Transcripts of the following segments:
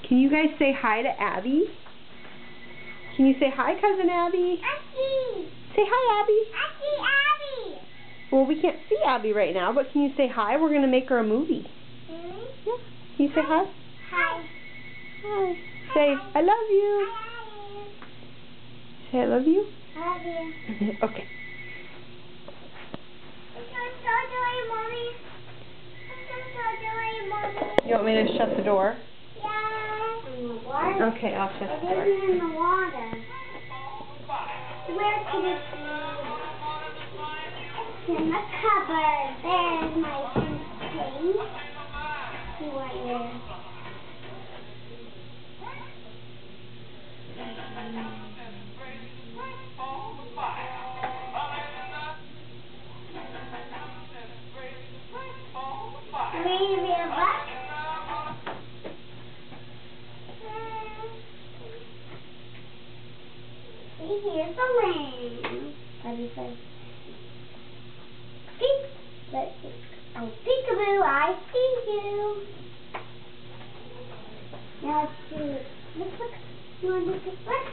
Can you guys say hi to Abby? Can you say hi, Cousin Abby? Abby. Say hi, Abby. I see Abby. Well, we can't see Abby right now, but can you say hi? We're going to make her a movie. Really? Yeah. Can you say hi? Hi. Hi. Say, I love you. Say, I love you. I love you. Okay. You want me to shut the door? Yeah. In the water? Okay, I'll shut the door. It isn't in the water. Where could it be? It's in the cupboard. There's my toothpaste. See right here. Maybe a buck? See, here's the lamb. What do you say? Peek. Let's see. Oh, peekaboo, I see you. Now let's see. Let's look. You want to look at what?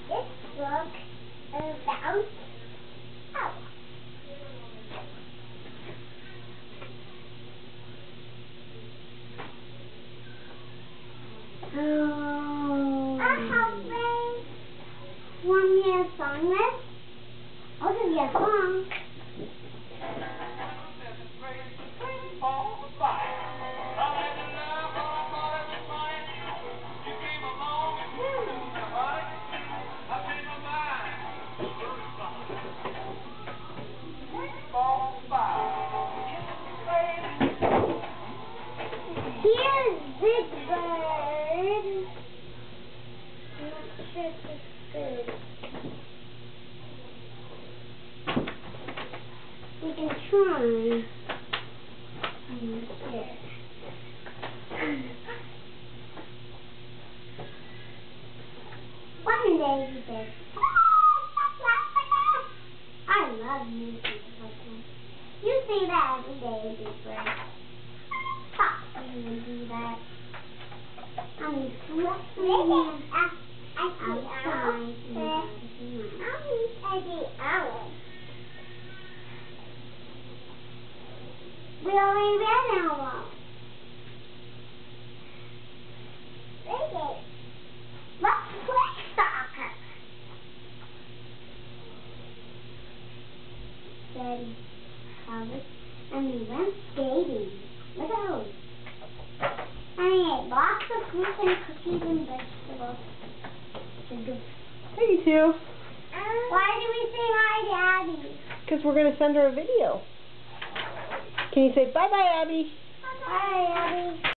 This book about. Oh. Oh. Want me a song list? I'll give you a song. Here's Big Bird. I'm not sure if it's good. We can try. Here. One day you said, I love music like that. You say that every day, Big Bird. Stop saying you do that. I'm sweating outside. We already read Owl. Read it. Let's play soccer. Daddy, Thomas, and we went skating. Look at those. And we ate lots of fruit and cookies and vegetables. Hey, you two. Why do we say hi to Abby? Because we're going to send her a video. Can you say bye-bye, Abby? Bye, Abby.